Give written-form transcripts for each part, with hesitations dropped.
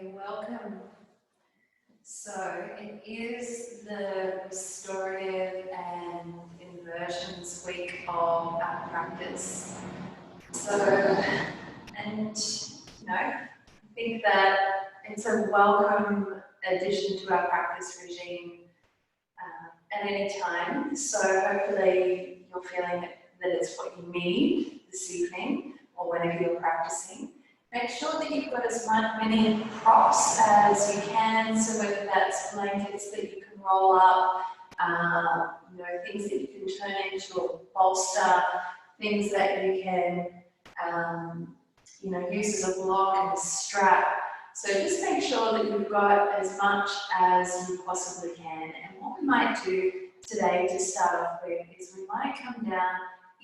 everybody, welcome. So it is the restorative and inversions week of our practice. I think that it's a welcome addition to our practice regime at any time. So hopefully you're feeling that it's what you need this evening or whenever you're practicing. Make sure that you've got as many props as you can, so whether that's blankets that you can roll up, things that you can turn into a bolster, things that you can, use as a block and a strap. So just make sure that you've got as much as you possibly can. And what we might do today to start off with is we might come down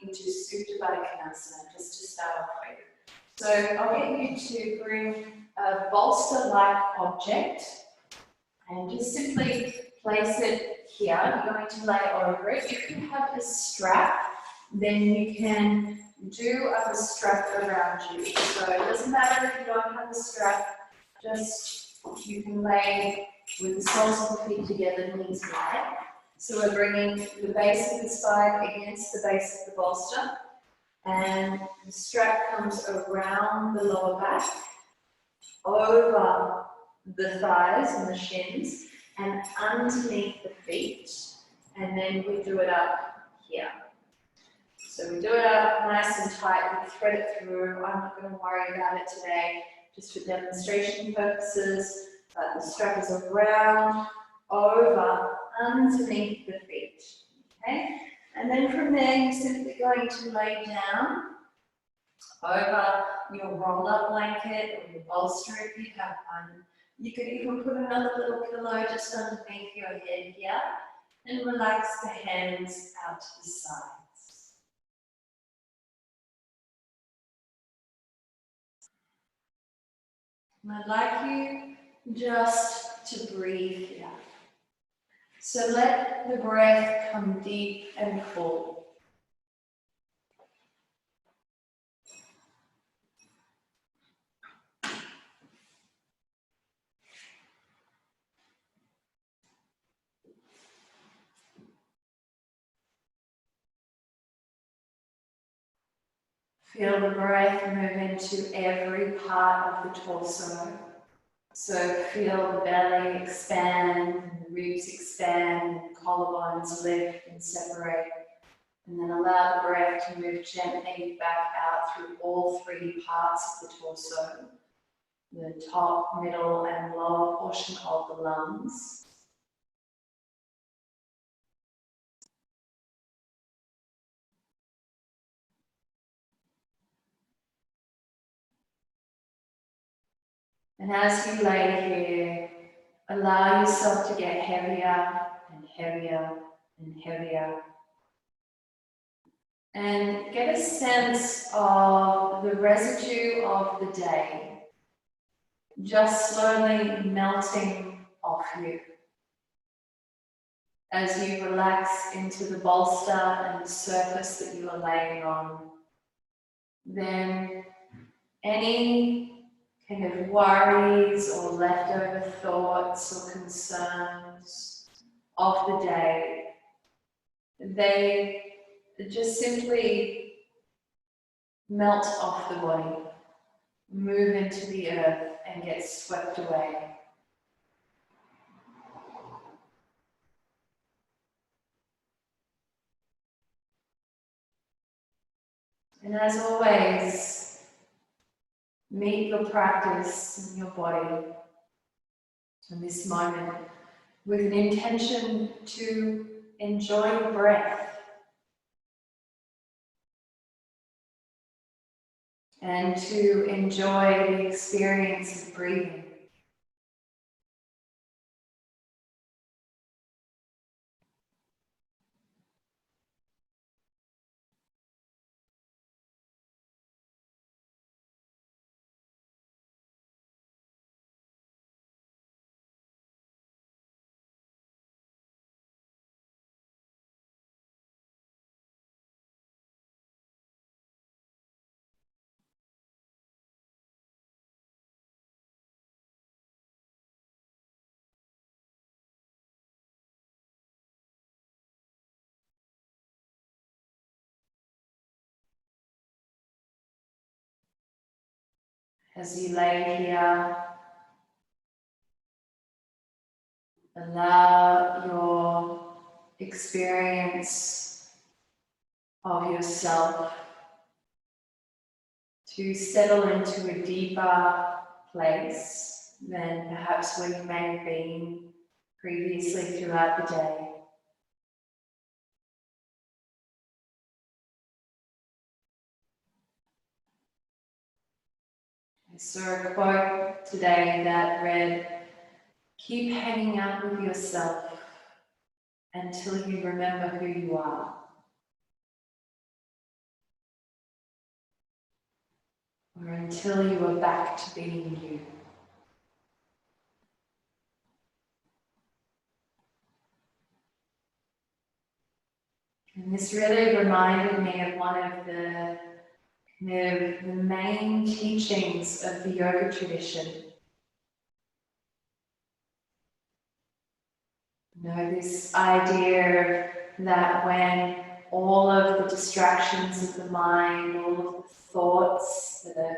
into Supta Baddha Konasana just to start off with. So I'll get you to bring a bolster-like object and just simply place it here. You're going to lay over it. If you have a strap, then you can do a strap around you. So it doesn't matter if you don't have a strap, just you can lay with the soles of the feet together, knees wide. So we're bringing the base of the spine against the base of the bolster. And the strap comes around the lower back, over the thighs and the shins, and underneath the feet. And then we do it up here. So we do it up nice and tight, we thread it through. I'm not going to worry about it today, just for demonstration purposes. But the strap is around, over, underneath the feet. Okay? And then from there, you're simply going to lay down over your rolled up blanket or your bolster if you have one. You could even put another little pillow just underneath your head here and relax the hands out to the sides. And I'd like you just to breathe here. So let the breath come deep and full. Feel the breath move into every part of the torso. So feel the belly expand, the ribs expand, the collarbones lift and separate. And then allow the breath to move gently back out through all three parts of the torso. The top, middle and lower portion of the lungs. And as you lay here, allow yourself to get heavier and heavier and heavier. And get a sense of the residue of the day just slowly melting off you. As you relax into the bolster and the surface that you are laying on, then any kind of worries or leftover thoughts or concerns of the day, they just simply melt off the body, move into the earth and get swept away. And as always, meet your practice and your body in this moment with an intention to enjoy your breath and to enjoy the experience of breathing. As you lay here, allow your experience of yourself to settle into a deeper place than perhaps where you may have been previously throughout the day. I saw a quote today that read, "Keep hanging out with yourself until you remember who you are." Or until you are back to being you. And this really reminded me of one of the main teachings of the yoga tradition. You know, this idea that when all of the distractions of the mind, all of the thoughts that are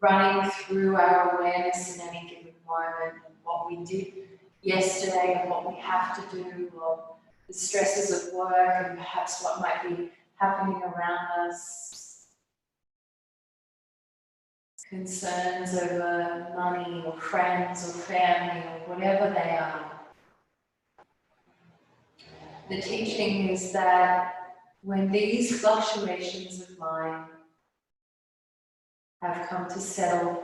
running through our awareness in any given moment, what we did yesterday and what we have to do, or the stresses of work and perhaps what might be happening around us, concerns over money or friends or family or whatever they are. The teaching is that when these fluctuations of mind have come to settle,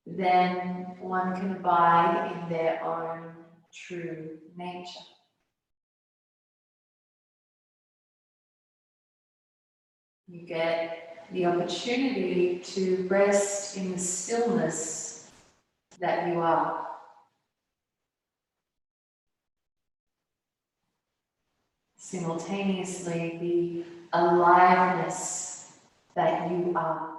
then one can abide in their own true nature. You get the opportunity to rest in the stillness that you are. Simultaneously, the aliveness that you are.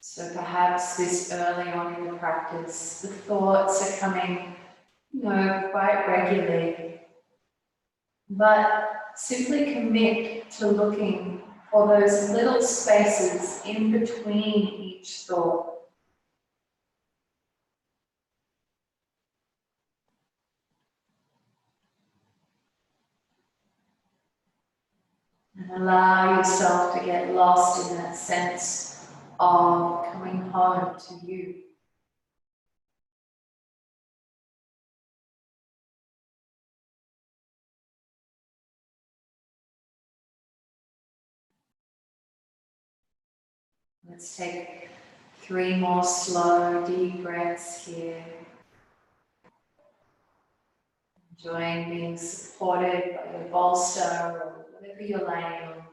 So perhaps this early on in the practice, the thoughts are coming, quite regularly. But simply commit to looking for those little spaces in between each thought. And allow yourself to get lost in that sense of coming home to you. Let's take 3 more slow, deep breaths here. Enjoying being supported by your bolster or whatever you're laying on.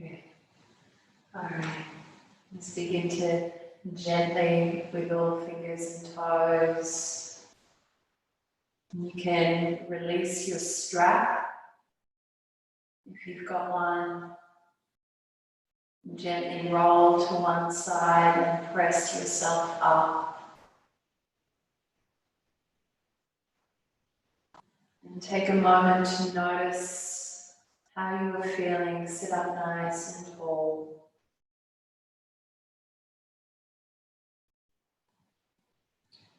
Good. All right. Let's begin to gently wiggle fingers and toes. You can release your strap if you've got one. Gently roll to one side and press yourself up. And take a moment to notice how you are feeling. Sit up nice and tall.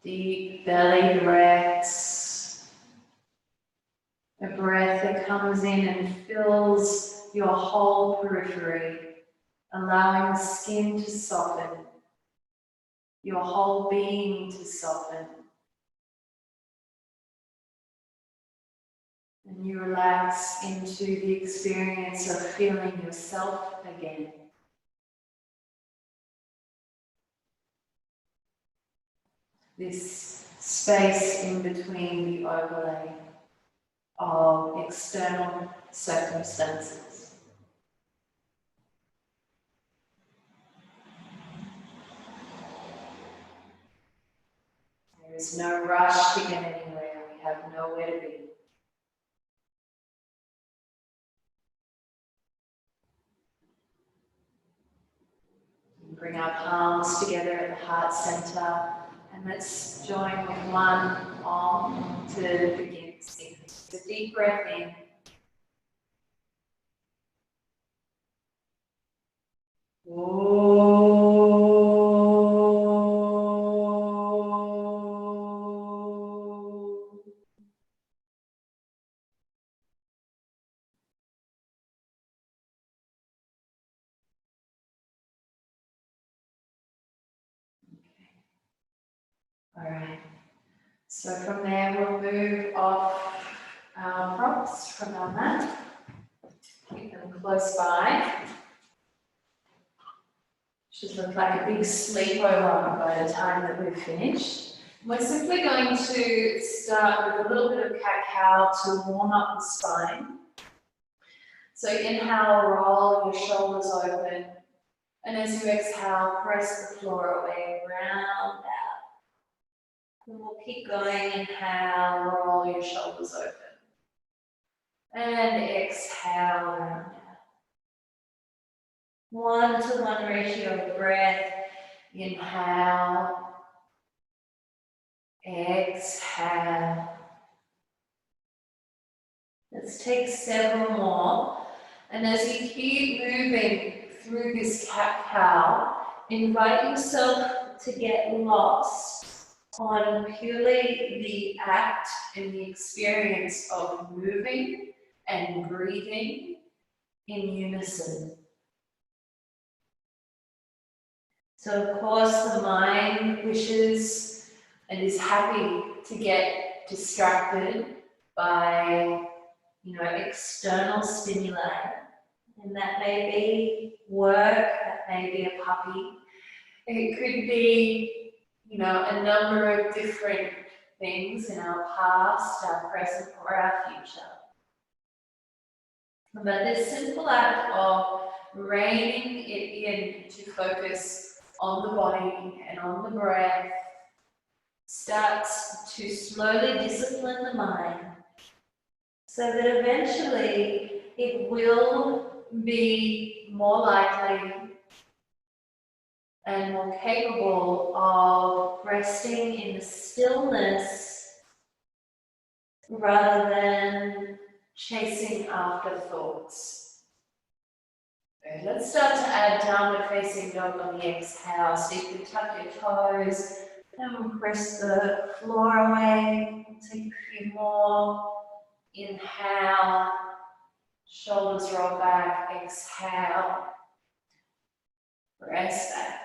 Deep belly breaths. A breath that comes in and fills your whole periphery, allowing the skin to soften, your whole being to soften. And you relax into the experience of feeling yourself again. This space in between the overlay of external circumstances. There is no rush to get anywhere. We have nowhere to be. Bring our palms together at the heart center, and let's join with one arm to begin singing. So deep breath in. All right. So from there, we'll move off our props from our mat. Keep them close by. Should look like a big sleepover by the time that we've finished. We're simply going to start with a little bit of cat-cow to warm up the spine. So inhale, roll your shoulders open. And as you exhale, press the floor away, round out. And we'll keep going, inhale, roll your shoulders open. And exhale, round out. 1-to-1 ratio of breath. Inhale, exhale. Let's take several more. And as you keep moving through this cat-cow, invite yourself to get lost on purely the act and the experience of moving and breathing in unison. So of course the mind wishes and is happy to get distracted by, external stimuli. And that may be work, that may be a puppy. It could be, a number of different things in our past, our present, or our future. But this simple act of reining it in to focus on the body and on the breath starts to slowly discipline the mind so that eventually it will be more likely and more capable of resting in the stillness rather than chasing after thoughts. Okay, let's start to add downward facing dog on the exhale. So you can tuck your toes and press the floor away. Take a few more. Inhale, shoulders roll back, exhale, press back.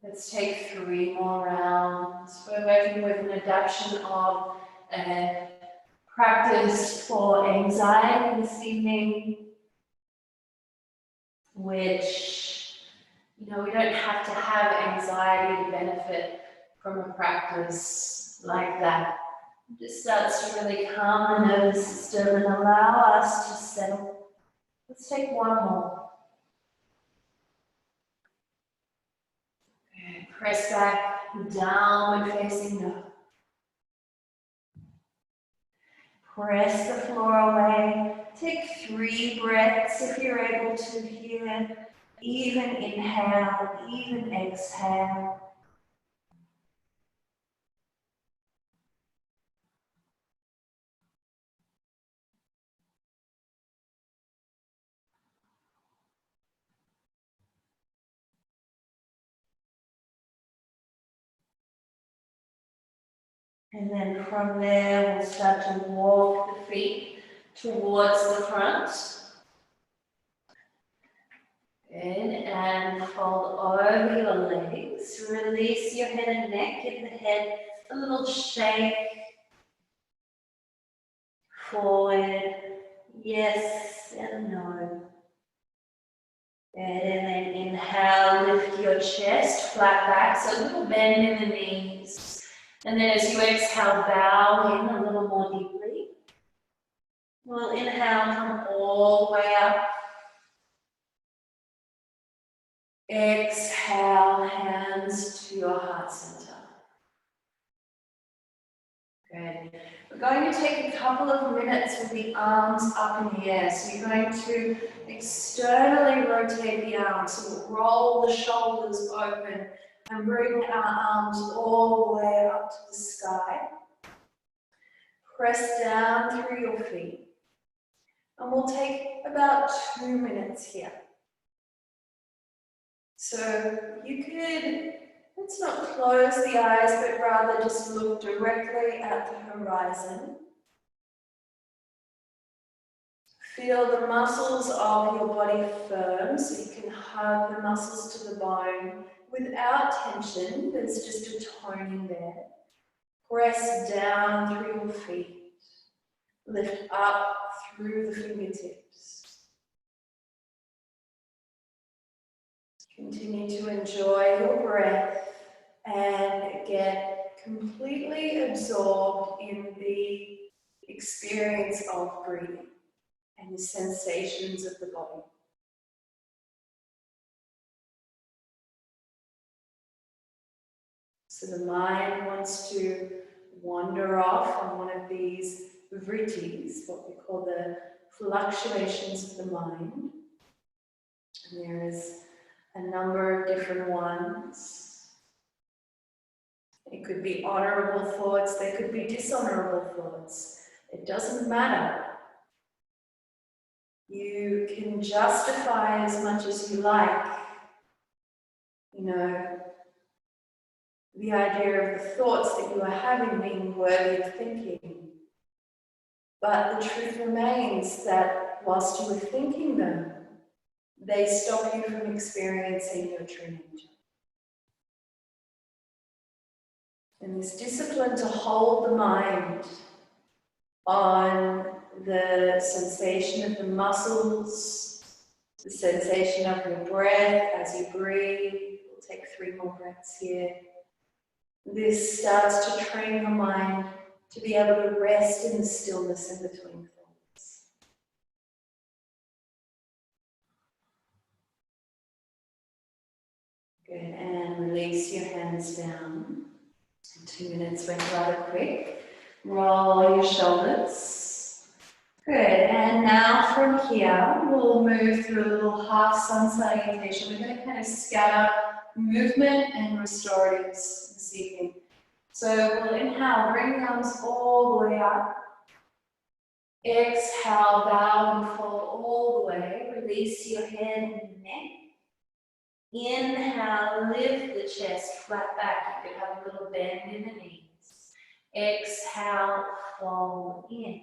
Let's take 3 more rounds. We're working with an adaptation of a practice for anxiety this evening, which, we don't have to have anxiety to benefit from a practice like that. It just starts to really calm the nervous system and allow us to settle. Let's take 1 more. Press back, downward facing dog. Press the floor away. Take 3 breaths if you're able to here. Even inhale, even exhale. And then from there, we'll start to walk the feet towards the front. Good, and fold over your legs. Release your head and neck. Give the head a little shake. Forward, yes and no. Good, and then inhale, lift your chest, flat back, so a little bend in the knees. And then as you exhale, bow in a little more deeply. We'll inhale, come all the way up. Exhale, hands to your heart center. Good. We're going to take a couple of minutes with the arms up in the air. So you're going to externally rotate the arms. So we'll roll the shoulders open and bring our arms all the way up to the sky. Press down through your feet. And we'll take about 2 minutes here. So you could, let's not close the eyes, but rather just look directly at the horizon. Feel the muscles of your body firm, so you can hug the muscles to the bone without tension. There's just a toning there. Press down through your feet. Lift up through the fingertips. Continue to enjoy your breath and get completely absorbed in the experience of breathing and the sensations of the body. So the mind wants to wander off on one of these vrittis, what we call the fluctuations of the mind. And there is a number of different ones. It could be honorable thoughts, they could be dishonorable thoughts. It doesn't matter. You can justify as much as you like, the idea of the thoughts that you are having being worthy of thinking. But the truth remains that whilst you are thinking them, they stop you from experiencing your true nature. And this discipline to hold the mind on the sensation of the muscles, the sensation of your breath as you breathe. We'll take 3 more breaths here. This starts to train your mind to be able to rest in the stillness in between thoughts. Good, and release your hands down. 2 minutes went rather quick. Roll your shoulders. Good, and now from here, we'll move through a little half sun salutation. We're going to kind of scatter movement and restoratives this evening. So we'll inhale, bring the arms all the way up. Exhale, bow and fold all the way. Release your head and neck. Inhale, lift the chest flat back. You could have a little bend in the knees. Exhale, fold in.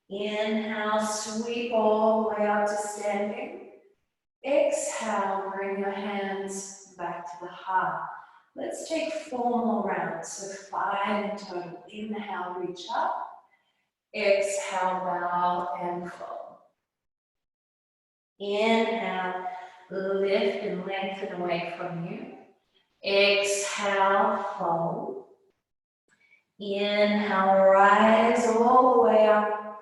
Inhale, sweep all the way up to standing. Exhale, bring your hands back to the heart. Let's take 4 more rounds, so 5 in total. Inhale, reach up. Exhale, bow and fold. Inhale, lift and lengthen away from you. Exhale, fold. Inhale, rise all the way up.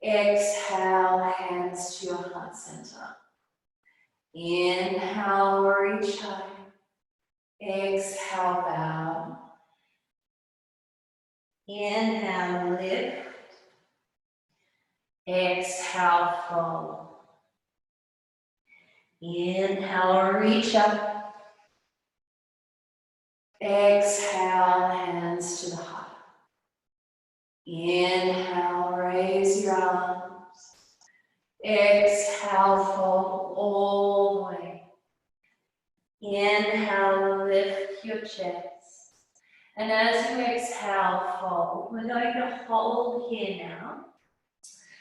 Exhale, hands to your heart center. Inhale, reach high. Exhale, bow. Inhale, lift. Exhale, fold. Inhale, reach up. Exhale, hands to the heart. Inhale, raise your arms. Exhale, fold all the way. Inhale, lift your chest. And as you exhale, fold. We're going to hold here now.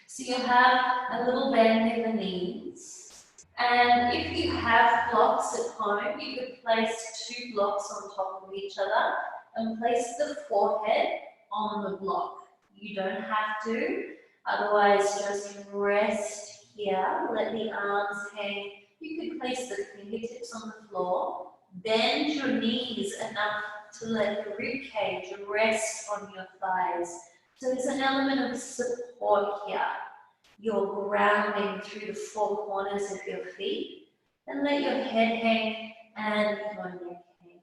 So you'll have a little bend in the knees. And if you have blocks at home, you could place 2 blocks on top of each other and place the forehead on the block. You don't have to, otherwise just rest here, let the arms hang. You could place the fingertips on the floor, bend your knees enough to let the rib cage rest on your thighs. So there's an element of support here. You're grounding through the 4 corners of your feet, and let your head hang and your neck hang.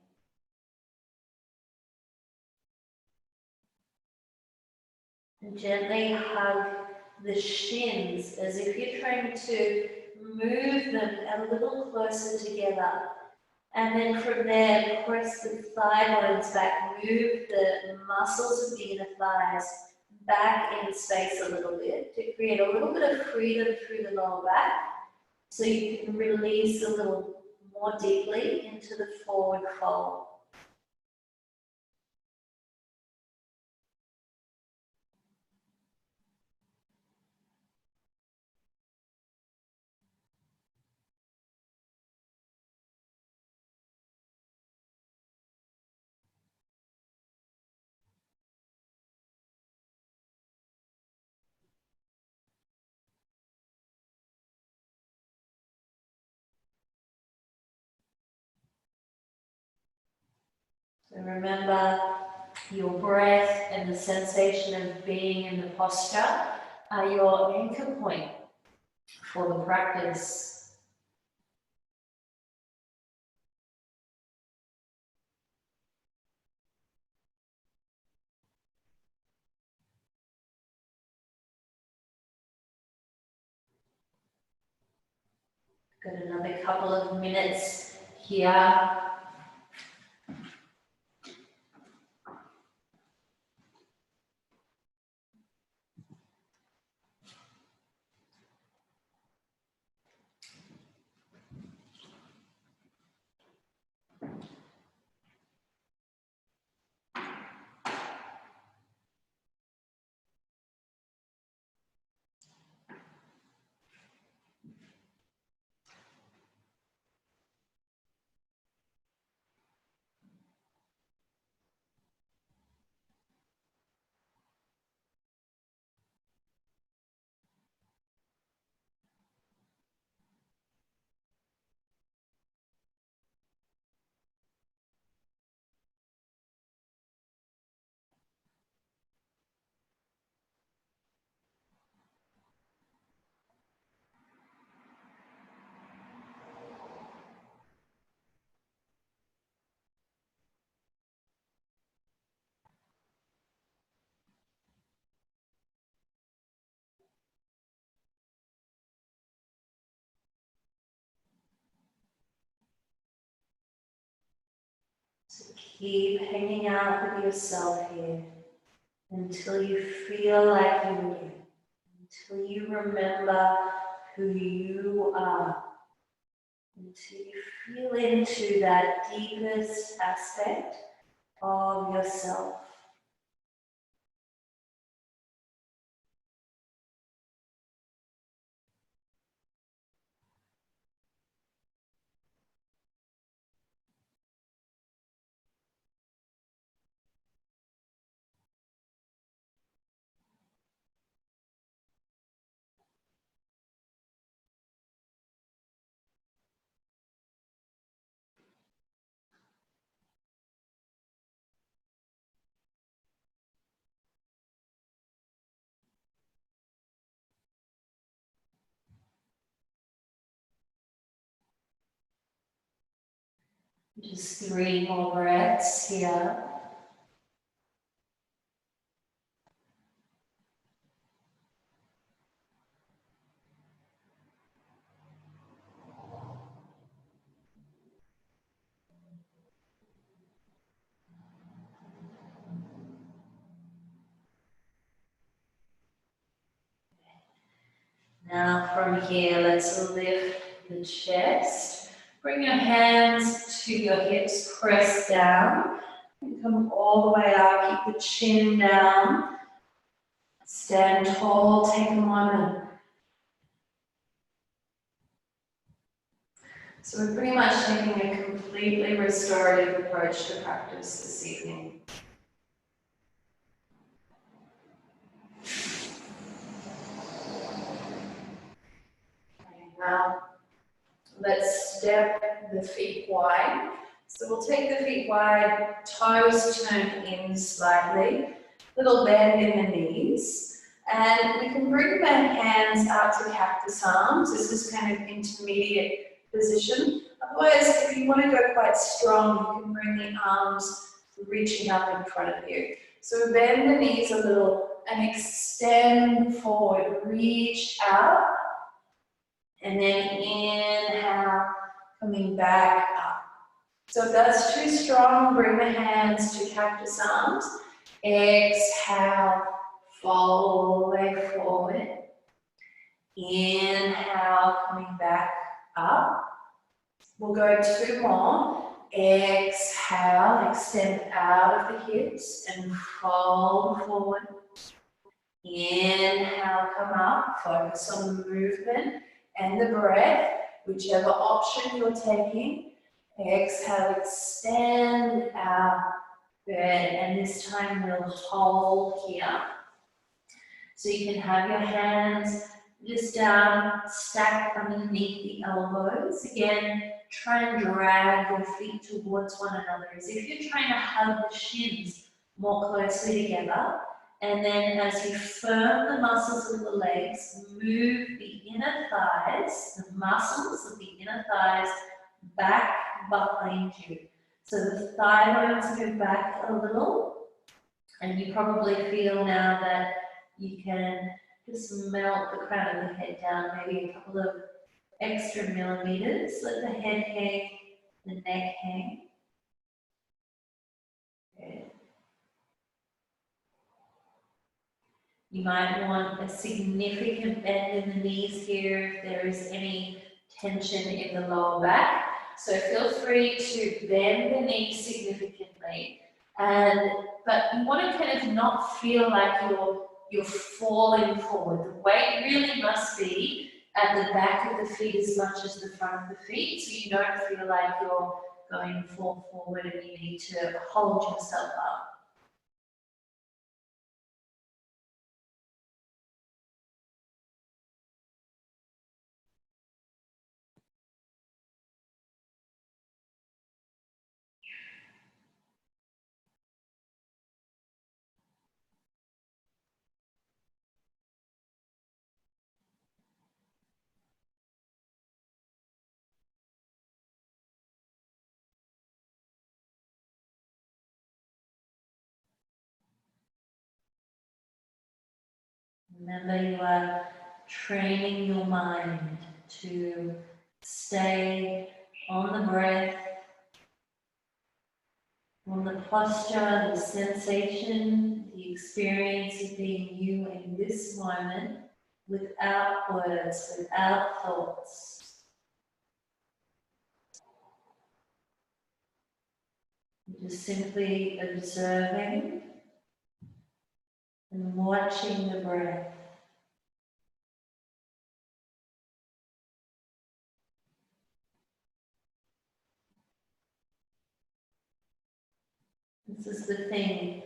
And gently hug the shins as if you're trying to move them a little closer together. And then from there, press the thigh bones back, move the muscles of the inner thighs back in space a little bit to create a little bit of freedom through the lower back so you can release a little more deeply into the forward fold. So remember, your breath and the sensation of being in the posture are your anchor point for the practice. Got another couple of minutes here. So keep hanging out with yourself here until you feel like you again, until you remember who you are, until you feel into that deepest aspect of yourself. Just 3 more breaths here. Now from here, let's lift the chest. Bring your hands to your hips, press down. And come all the way up, keep the chin down. Stand tall, take a moment. So we're pretty much taking a completely restorative approach to practice this evening. Now, let's step the feet wide. So we'll take the feet wide, toes turned in slightly, little bend in the knees. And we can bring the hands out to cactus arms. This is kind of intermediate position. Otherwise, if you want to go quite strong, you can bring the arms reaching up in front of you. So bend the knees a little and extend forward, reach out. And then inhale, coming back up. So if that's too strong, bring the hands to cactus arms. Exhale, fold all the way forward. Inhale, coming back up. We'll go 2 more. Exhale, extend out of the hips and fold forward. Inhale, come up, focus on the movement and the breath, whichever option you're taking. Exhale, extend out. Good, and this time we'll hold here. So you can have your hands just down, stacked underneath the elbows. Again, try and drag your feet towards one another as if you're trying to hug the shins more closely together. And then as you firm the muscles of the legs, move the inner thighs, the muscles of the inner thighs back behind you. So the thigh bones move back a little, and you probably feel now that you can just melt the crown of the head down, maybe a couple of extra millimeters. Let the head hang, the neck hang. Good. You might want a significant bend in the knees here if there is any tension in the lower back. So feel free to bend the knees significantly. But you want to kind of not feel like you're falling forward. The weight really must be at the back of the feet as much as the front of the feet, so you don't feel like you're going to fall forward and you need to hold yourself up. Remember, you are training your mind to stay on the breath, on the posture, the sensation, the experience of being you in this moment without words, without thoughts. You're just simply observing and watching the breath. This is the thing.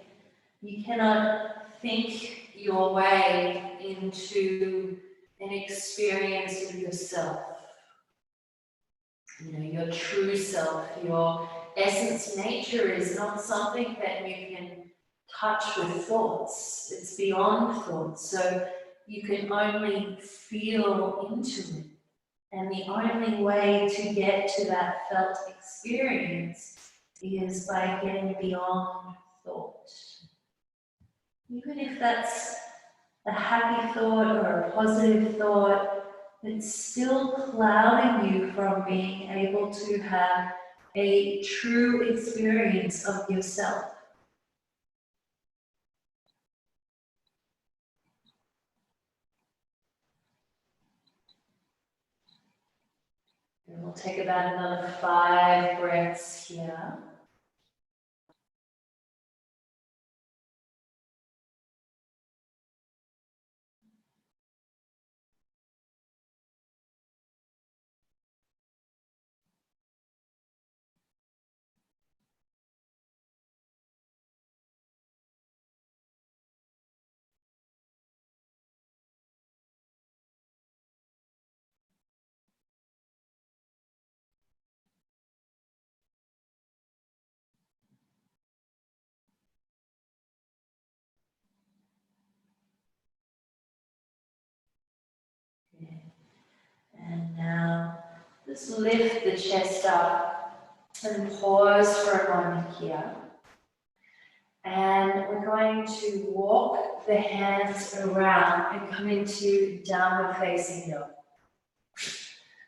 You cannot think your way into an experience of yourself. You know, your true self, your essence nature is not something that you can touch with thoughts. It's beyond thoughts. So you can only feel into it. And the only way to get to that felt experience is by getting beyond thought. Even if that's a happy thought or a positive thought, it's still clouding you from being able to have a true experience of yourself. And we'll take about another 5 breaths here. And now just lift the chest up and pause for a moment here. And we're going to walk the hands around and come into downward facing dog.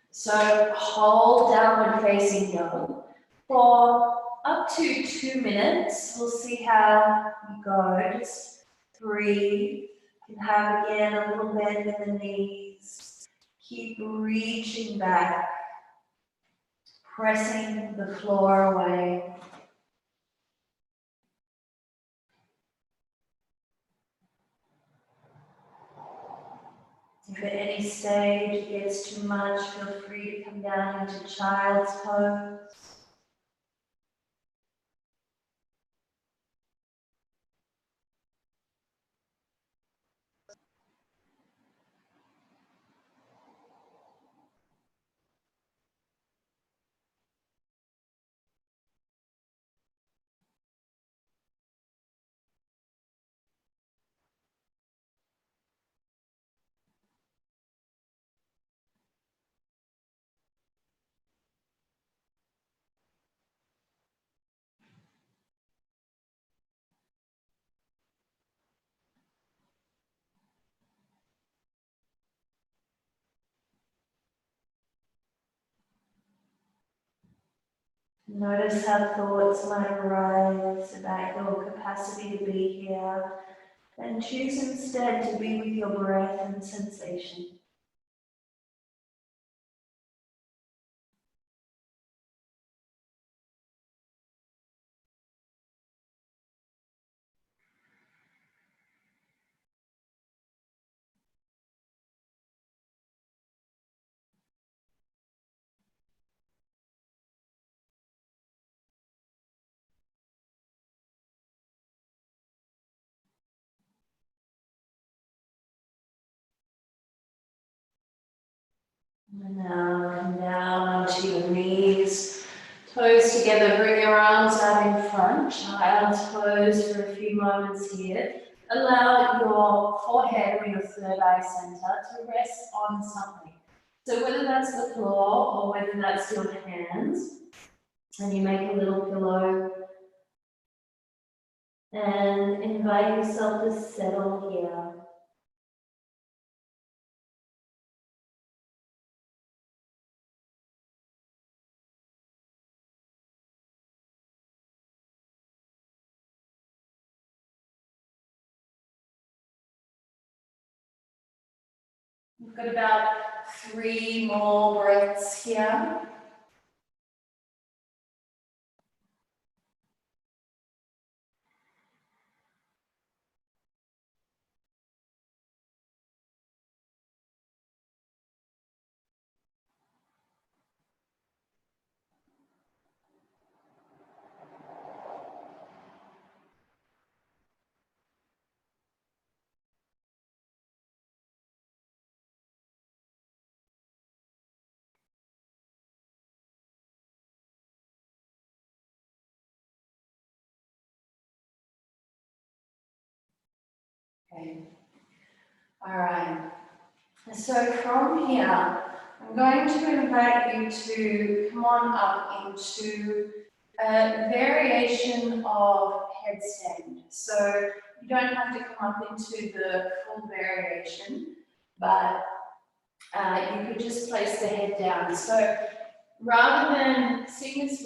So hold downward facing dog for up to 2 minutes. We'll see how you go. Just breathe. You can have again a little bend in the knees. Keep reaching back, pressing the floor away. If at any stage it gets too much, feel free to come down into child's pose. Notice how thoughts might arise about your capacity to be here, and choose instead to be with your breath and sensation. And now come down onto your knees, toes together, bring your arms out in front, child's pose for a few moments here. Allow your forehead or your third eye center to rest on something. So whether that's the floor or whether that's your hands, and you make a little pillow and invite yourself to settle here. We've got about 3 more breaths here. Okay. All right. So from here, I'm going to invite you to come on up into a variation of headstand. So you don't have to come up into the full variation, but you could just place the head down. So rather than, seeing as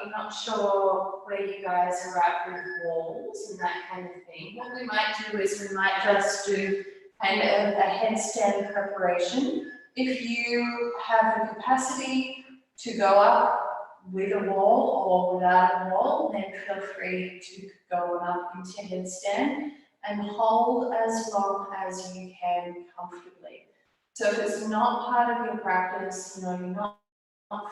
I'm not sure where you guys are at with walls and that kind of thing, what we might do is we might just do kind of a headstand preparation. If you have the capacity to go up with a wall or without a wall, then feel free to go up into headstand and hold as long as you can comfortably. So if it's not part of your practice, you're not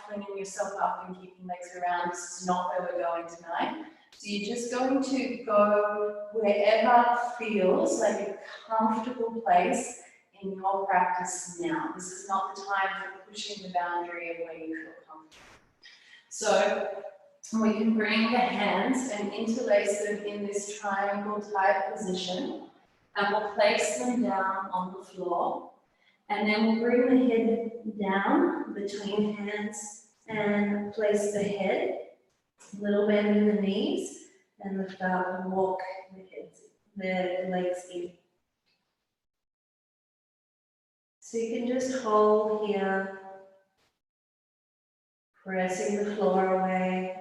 flinging yourself up and keeping legs around, this is not where we're going tonight. So you're just going to go wherever feels like a comfortable place in your practice now. This is not the time for pushing the boundary of where you feel comfortable. So we can bring the hands and interlace them in this triangle type position, and we'll place them down on the floor. And then we'll bring the head down between hands and place the head, a little bend in the knees, and lift up and walk the legs in. So you can just hold here, pressing the floor away.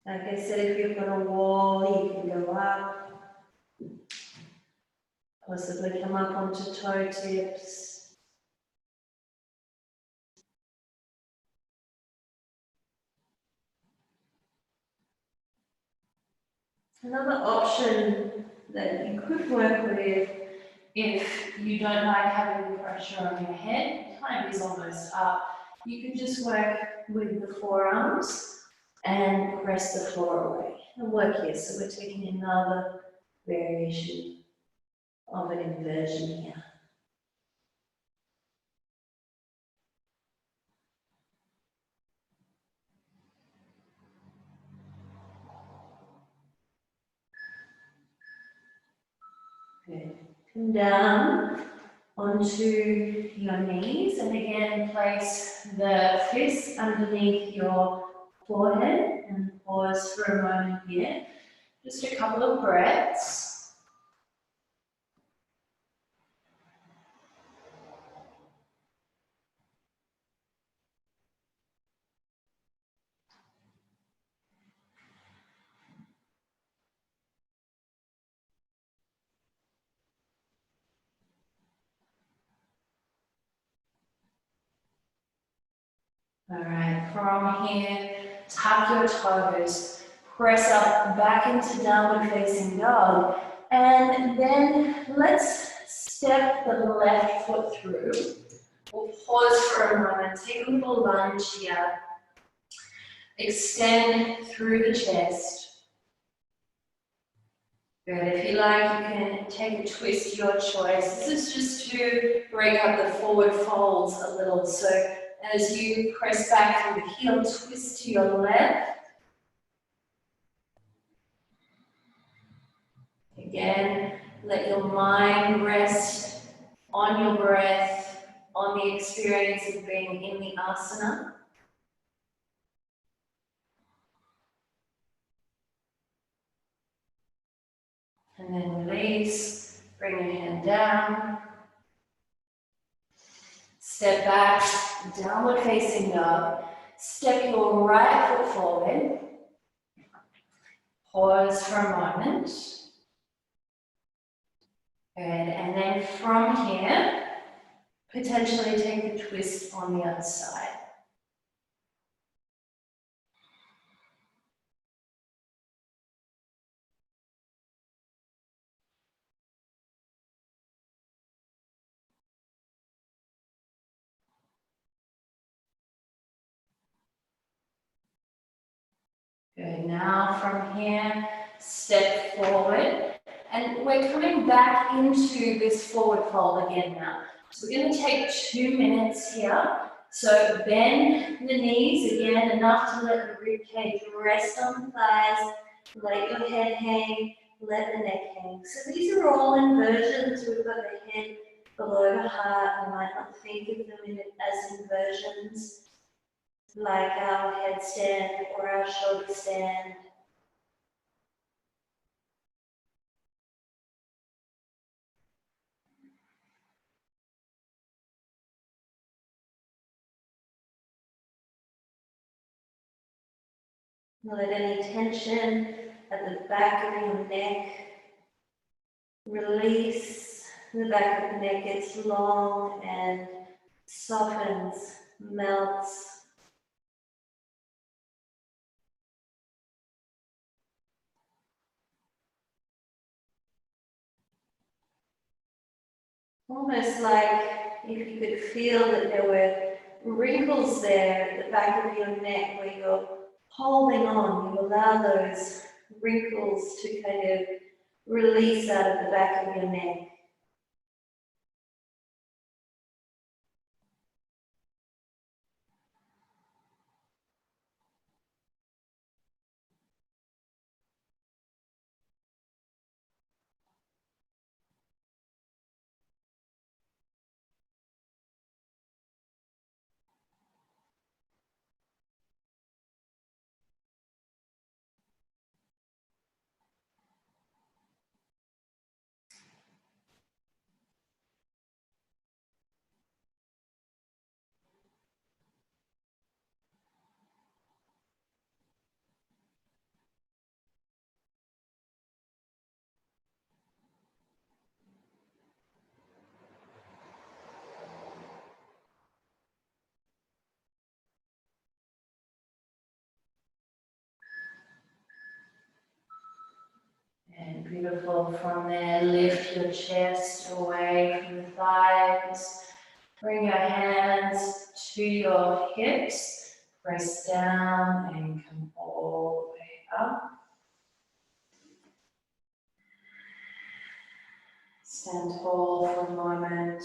Like I said, if you've got a wall, you can go up. Possibly come up onto toe tips. Another option that you could work with if you don't like having the pressure on your head, time is almost up. You can just work with the forearms and press the floor away and work here. So we're taking another variation of an inversion here. Good. Come down onto your knees, and again place the fists underneath your forehead and pause for a moment here. Just a couple of breaths. All right, from here, tuck your toes, press up back into downward facing dog, and then let's step the left foot through. We'll pause for a moment, take a little lunge here, extend through the chest. Good, if you like, you can take a twist, your choice. This is just to break up the forward folds a little, so as you press back through the heel, twist to your left. Again, let your mind rest on your breath, on the experience of being in the asana. And then release, bring your hand down. Step back, downward facing dog. Step your right foot forward. Pause for a moment. Good, and then from here, potentially take a twist on the other side. Good, now from here, step forward. And we're coming back into this forward fold again now. So we're going to take 2 minutes here. So bend the knees again, enough to let the rib cage rest on the thighs. Let your head hang. let the neck hang. So these are all inversions. We've got the head below the heart. We might not think of them as inversions, like our headstand or our shoulder stand. Let any tension at the back of your neck release. The back of the neck gets long and softens, melts. Almost like if you could feel that there were wrinkles there at the back of your neck where you're holding on. You allow those wrinkles to kind of release out of the back of your neck. And beautiful. From there, lift your chest away from the thighs. Bring your hands to your hips. Press down and come all the way up. Stand tall for a moment.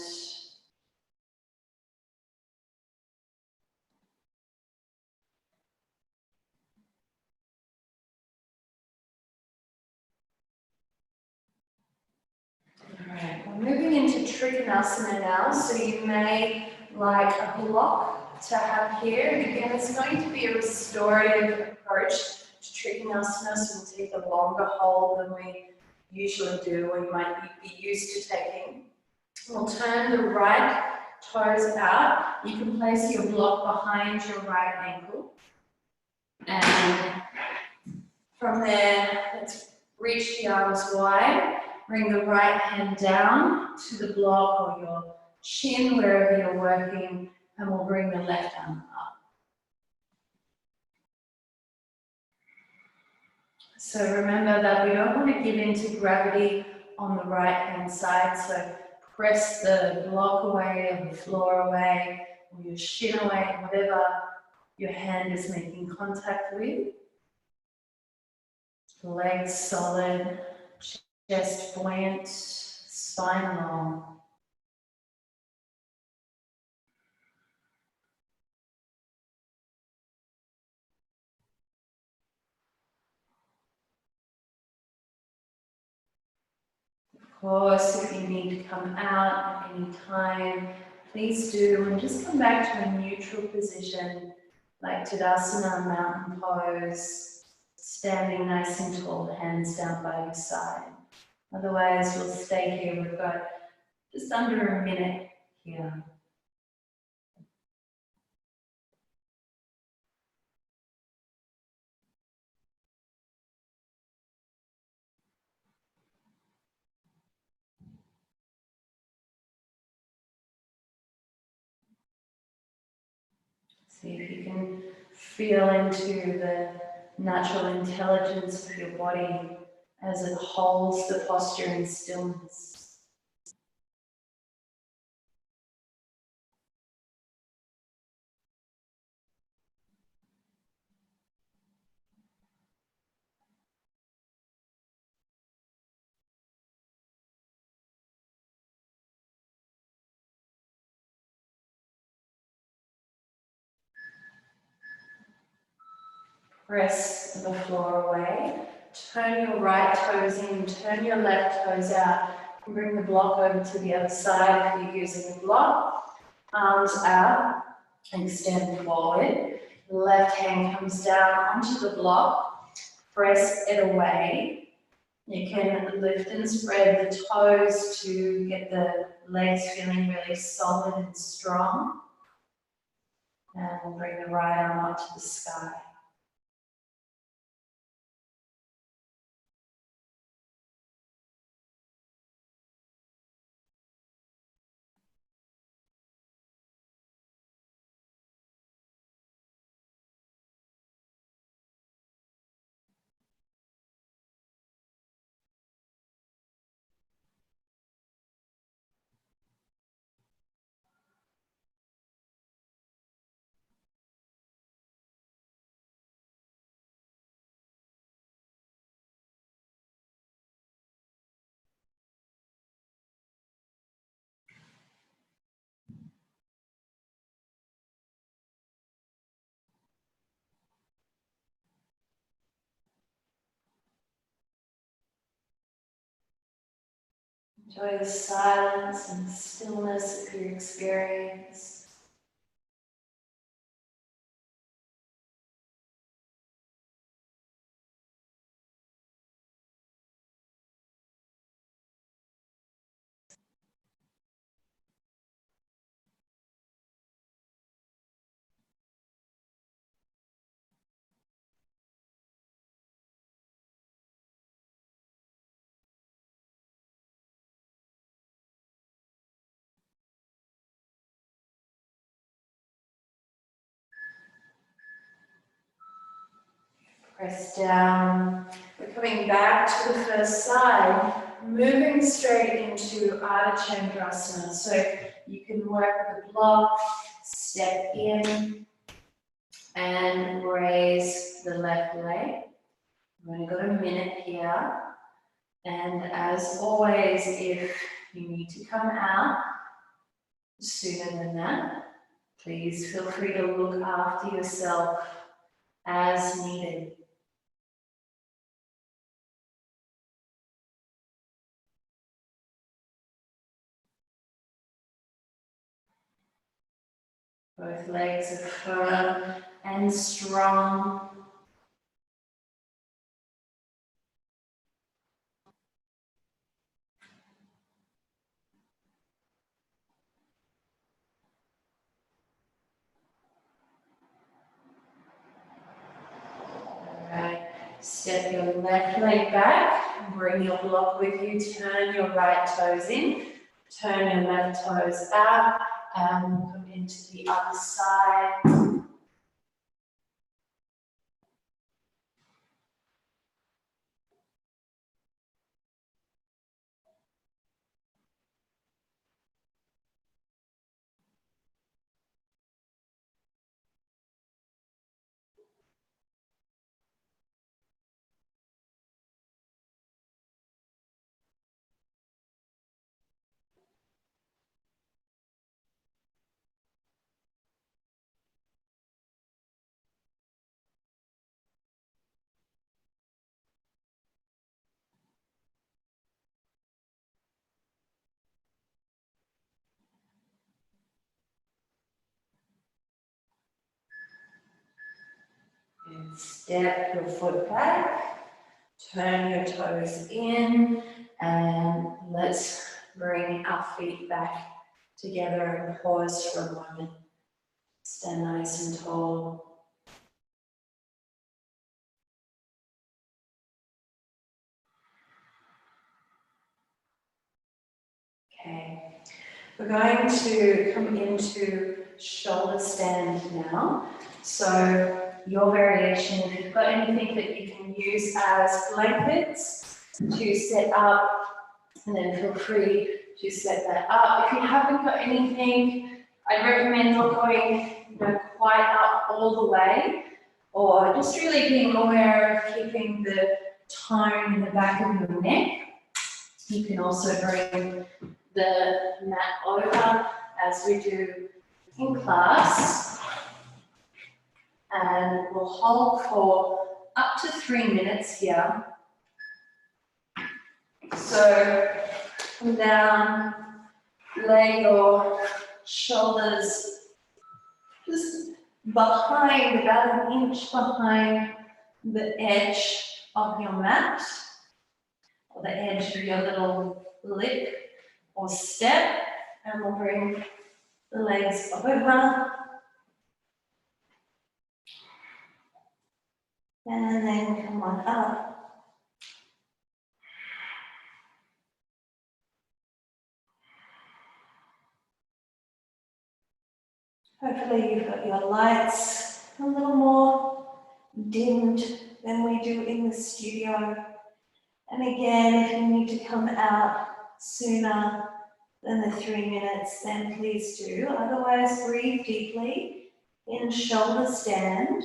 Alright, we're moving into Trikonasana now, so you may like a block to have here. And again, it's going to be a restorative approach to Trikonasana, so we'll take a longer hold than we usually do, or you might be used to taking. We'll turn the right toes out. You can place your block behind your right ankle. And from there, let's reach the arms wide. Bring the right hand down to the block or your chin, wherever you're working, and we'll bring the left arm up. So remember that we don't want to give in to gravity on the right hand side, so press the block away or the floor away or your shin away, whatever your hand is making contact with. Legs solid, chest buoyant, spine long. Of course, if you need to come out at any time, please do, and just come back to a neutral position like Tadasana, mountain pose, standing nice and tall, hands down by your side. Otherwise, we'll stay here. We've got just under a minute here. See if you can feel into the natural intelligence of your body as it holds the posture in stillness. Press the floor away. turn your right toes in, turn your left toes out, and bring the block over to the other side if you're using a block. Arms out, extend forward. The left hand comes down onto the block, press it away. You can lift and spread the toes to get the legs feeling really solid and strong. And we'll bring the right arm up to the sky. Enjoy the silence and the stillness of your experience. Press down. We're coming back to the first side, moving straight into Ardha Chandrasana. So you can work the block, step in, and raise the left leg. We've only got a minute here. And as always, if you need to come out sooner than that, please feel free to look after yourself as needed. Both legs are firm and strong. Alright, step your left leg back, bring your block with you, turn your right toes in, turn your left toes out, and come into the other side. And step your foot back, turn your toes in, and let's bring our feet back together and pause for a moment. Stand nice and tall. Okay, we're going to come into shoulder stand now. So your variation, if you've got anything that you can use as blankets to set up, and then feel free to set that up. If you haven't got anything, I recommend not going quite up all the way, or just really being aware of keeping the tone in the back of your neck. You can also bring the mat over as we do in class. And we'll hold for up to 3 minutes here. So come down, lay your shoulders just behind, about an inch behind the edge of your mat, or the edge of your little lip or step, and we'll bring the legs over, and then come on up. Hopefully you've got your lights a little more dimmed than we do in the studio. And again, if you need to come out sooner than the 3 minutes, then please do. Otherwise, breathe deeply in shoulder stand.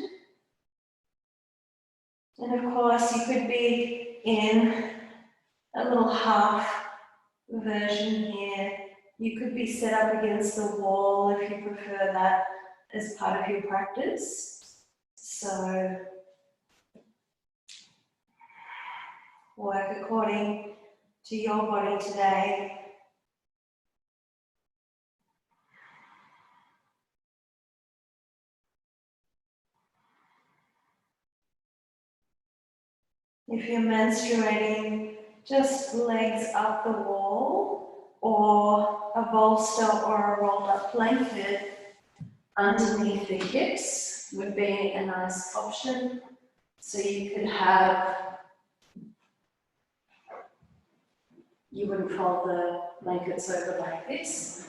And of course, you could be in a little half version here. You could be set up against the wall if you prefer that as part of your practice. So work according to your body today. If you're menstruating, just legs up the wall, or a bolster or a rolled up blanket underneath the hips would be a nice option. So you could have, you wouldn't fold the blankets over like this.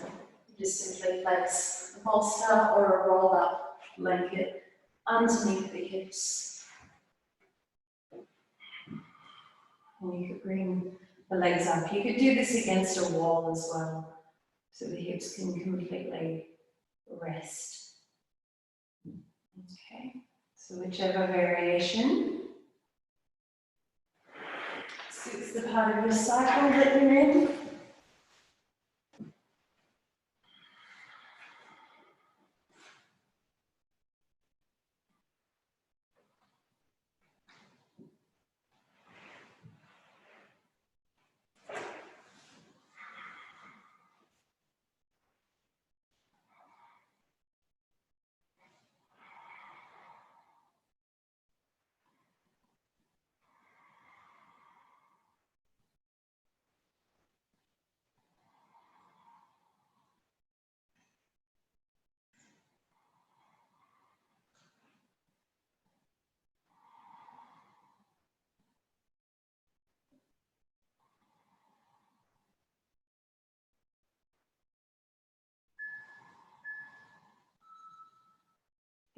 You just simply place a bolster or a rolled up blanket underneath the hips. And you could bring the legs up. You could do this against a wall as well, so the hips can completely rest. Okay, so whichever variation suits the part of your cycle that you're in.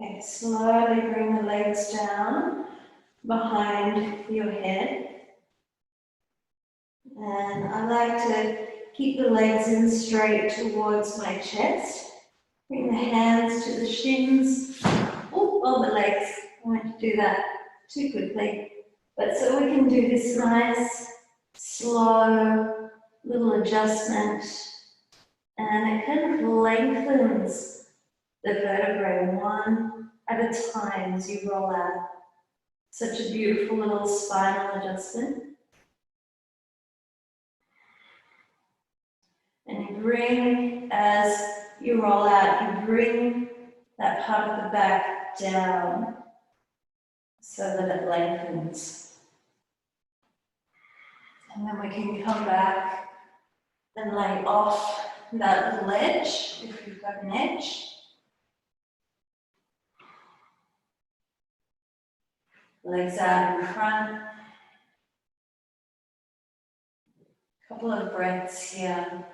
Okay, slowly bring the legs down behind your head. And I like to keep the legs in straight towards my chest. Bring the hands to the shins. Oh, the legs. I won't do that too quickly. But so we can do this nice, slow little adjustment. And it kind of lengthens the vertebrae one at a time as you roll out. Such a beautiful little spinal adjustment. And you bring, as you roll out, you bring that part of the back down so that it lengthens. And then we can come back and lay off that little edge, if you've got an edge. Legs out in front. Couple of breaths here.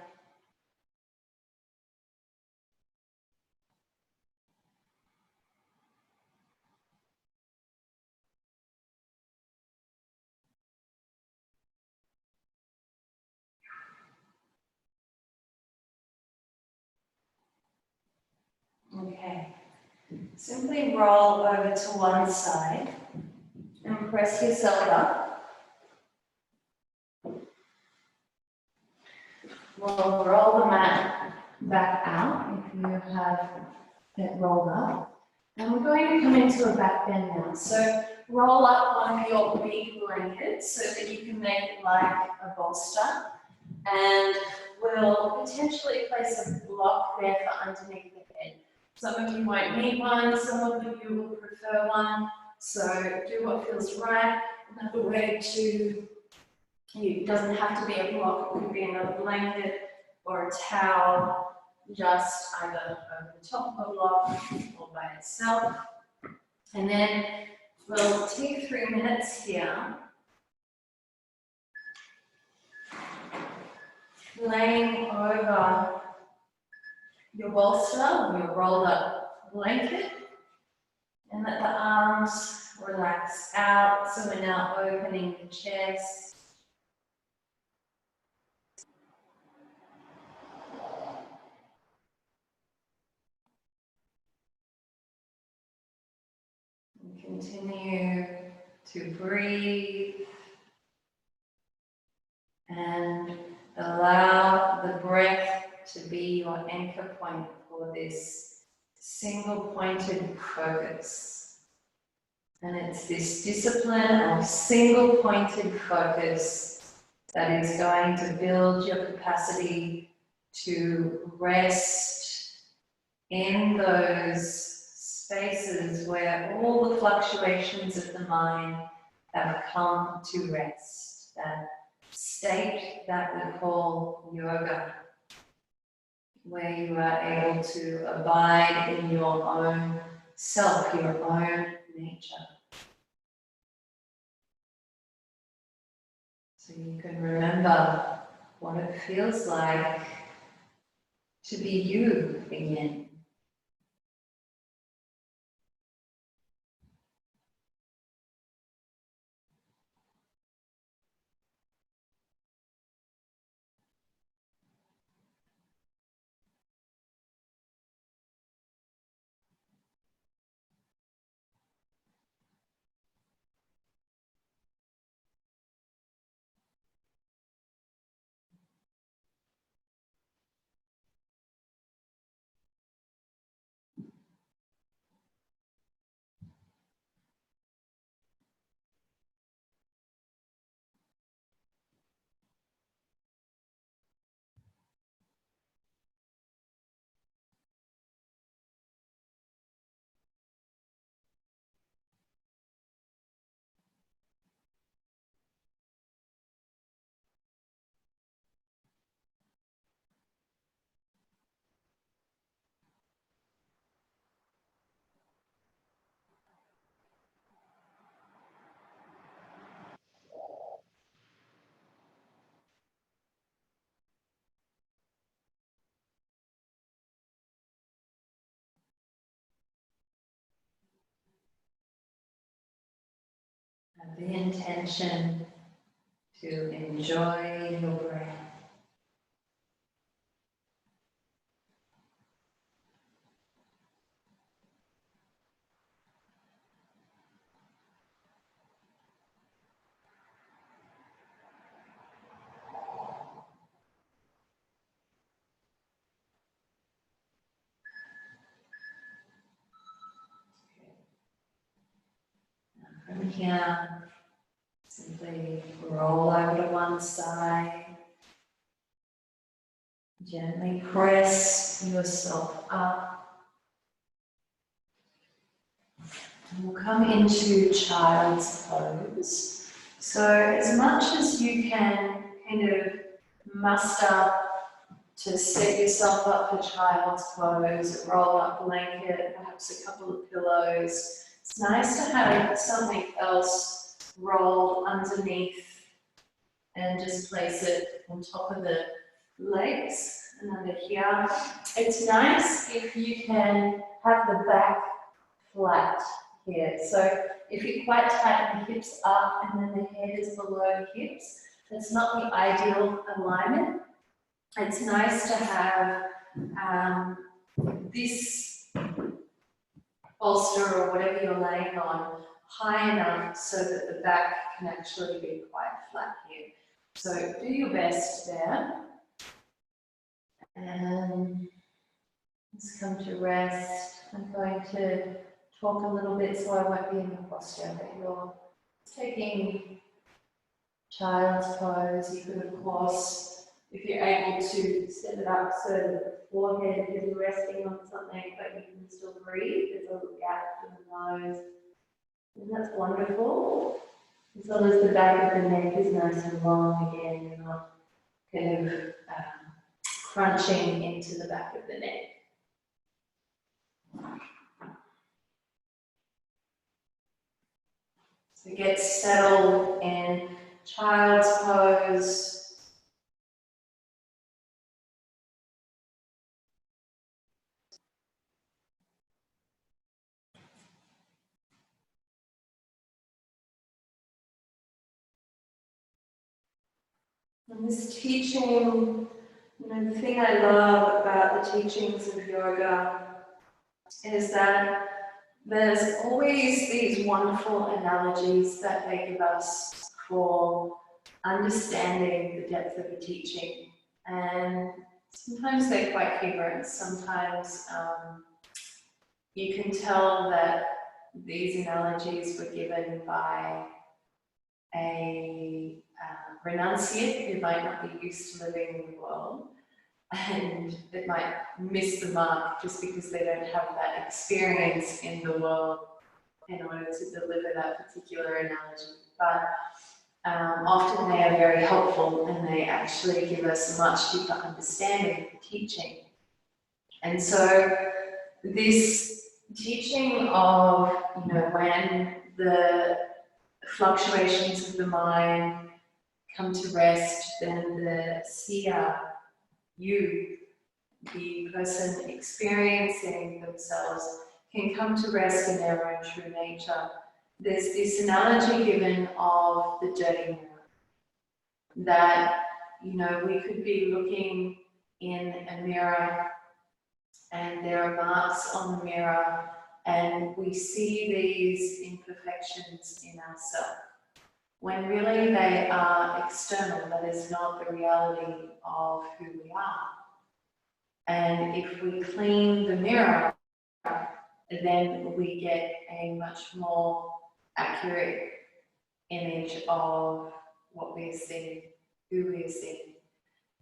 Okay. Simply roll over to one side and press yourself up. We'll roll the mat back out if you have it rolled up. And we're going to come into a back bend now. So roll up one of your big blankets so that you can make it like a bolster. And we'll potentially place a block there for underneath the head. Some of you won't need one, some of you will prefer one. So do what feels right. Another way to, it doesn't have to be a block, it could be another blanket or a towel, just either over the top of a block or by itself. And then we'll take 3 minutes here, laying over your bolster or your rolled up blanket, and let the arms relax out. So we're now opening the chest. And continue to breathe and allow the breath to be your anchor point for this single pointed focus. And it's this discipline of single pointed focus that is going to build your capacity to rest in those spaces where all the fluctuations of the mind have come to rest. That state that we call yoga, where you are able to abide in your own self, your own nature. So you can remember what it feels like to be you again. Have the intention to enjoy your breath. From here, simply roll over to one side. Gently press yourself up. And we'll come into child's pose. So as much as you can kind of muster to set yourself up for child's pose, a roll up blanket, perhaps a couple of pillows. It's nice to have something else rolled underneath and just place it on top of the legs and under here. It's nice if you can have the back flat here. So if you quite tighten the hips up and then the head is below the hips, that's not the ideal alignment. It's nice to have this bolster or whatever you're laying on high enough so that the back can actually be quite flat here. So do your best there. And let's come to rest. I'm going to talk a little bit, so I won't be in the posture, but you're taking child's pose. You could, of course, if you're able to set it up so that the forehead is resting on something, but you can still breathe. There's a little gap in the nose, and that's wonderful. As long as the back of the neck is nice and long again, you're not kind of crunching into the back of the neck. So get settled in child's pose. And this teaching, the thing I love about the teachings of yoga is that there's always these wonderful analogies that they give us for understanding the depth of a teaching. And sometimes they're quite humorous. Sometimes you can tell that these analogies were given by a renunciate who might not be used to living in the world, and it might miss the mark just because they don't have that experience in the world in order to deliver that particular analogy. But often they are very helpful, and they actually give us a much deeper understanding of the teaching. And so this teaching of, when the fluctuations of the mind come to rest, then the seer, you, the person experiencing themselves, can come to rest in their own true nature. There's this analogy given of the dirty mirror, that, we could be looking in a mirror and there are marks on the mirror, and we see these imperfections in ourselves, when really they are external. That is not the reality of who we are. And if we clean the mirror, then we get a much more accurate image of what we're seeing, who we're seeing.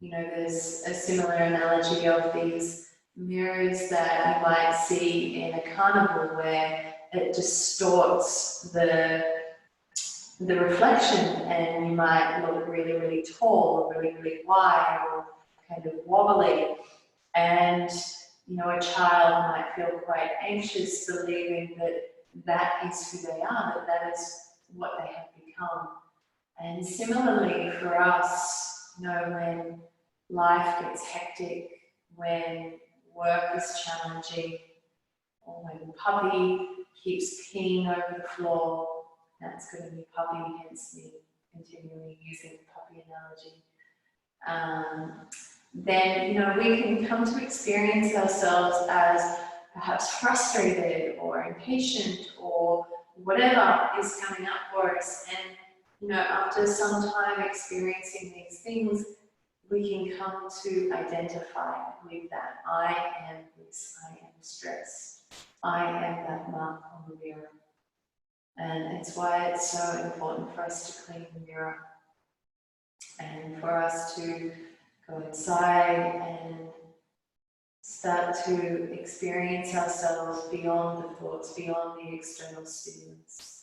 There's a similar analogy of these mirrors that you might see in a carnival, where it distorts the reflection, and you might look really, really tall, or really, really wide, or kind of wobbly. And a child might feel quite anxious, believing that that is who they are, that is what they have become. And similarly for us, when life gets hectic, when work is challenging, or when the puppy keeps peeing over the floor, that's going to be puppy, hence me continually using the puppy analogy. Then, we can come to experience ourselves as perhaps frustrated or impatient or whatever is coming up for us. And, after some time experiencing these things, we can come to identify with that. I am this, I am stressed. I am that mark on the mirror. And it's why it's so important for us to clean the mirror, and for us to go inside and start to experience ourselves beyond the thoughts, beyond the external stimulus.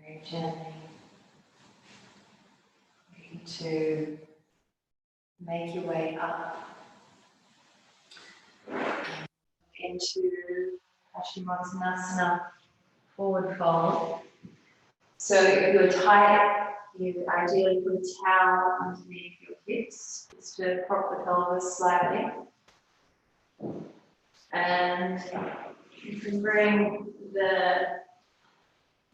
Very gently, begin to make your way up into Paschimottanasana, forward fold. So if you're tight, you ideally put a towel underneath to prop the pelvis slightly. And you can bring the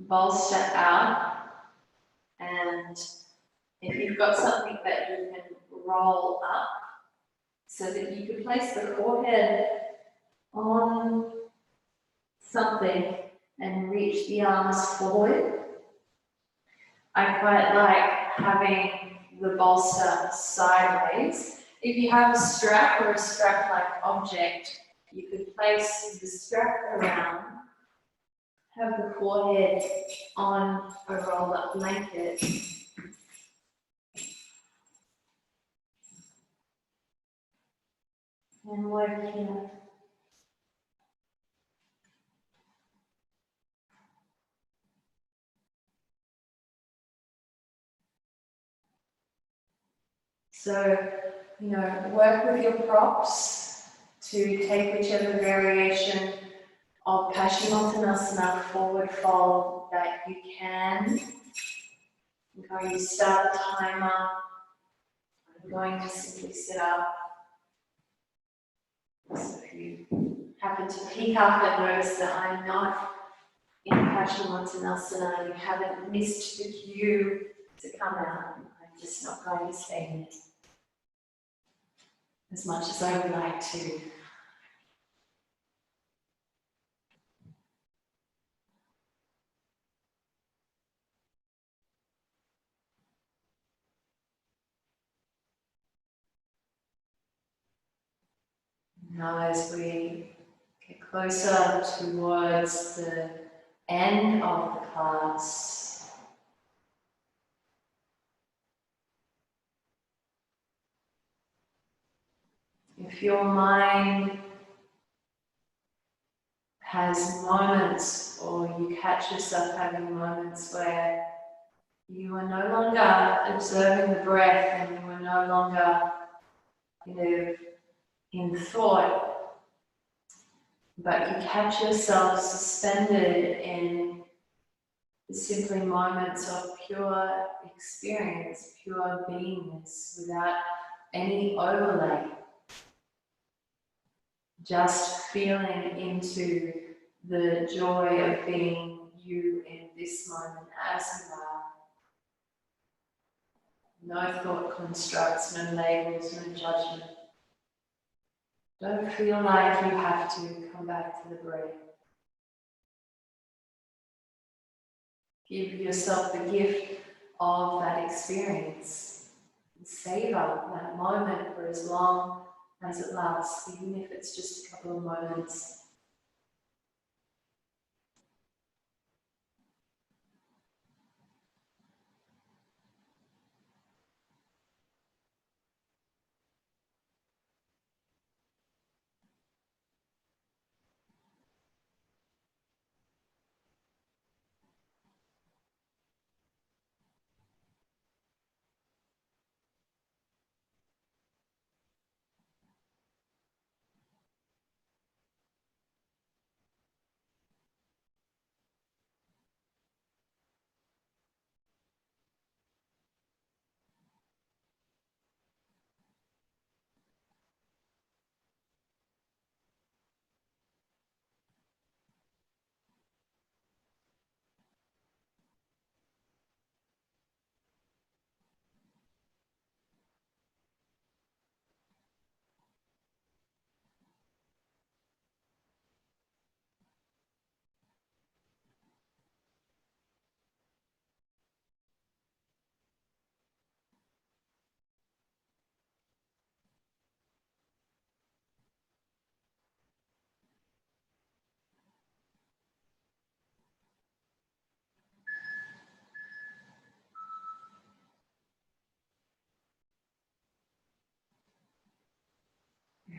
bolster out, and if you've got something that you can roll up so that you can place the forehead on something and reach the arms forward. I quite like having the bolster sideways. If you have a strap or a strap-like object, you could place the strap around, have the forehead on a rolled-up blanket, and work here. So, work with your props to take whichever variation of Paschimottanasana forward fold that you can. I'm going to start the timer. I'm going to simply sit up. So if you happen to peek up and notice that I'm not in Paschimottanasana, you haven't missed the cue to come out. I'm just not going to stay in it as much as I would like to. Now as we get closer towards the end of the class, if your mind has moments, or you catch yourself having moments where you are no longer observing the breath and you are no longer in thought, but you catch yourself suspended in simply moments of pure experience, pure beingness, without any overlay. Just feeling into the joy of being you in this moment as you are. No thought constructs, no labels, no judgment. Don't feel like you have to come back to the breath. Give yourself the gift of that experience. And savor that moment for as long as it lasts, even if it's just a couple of moments.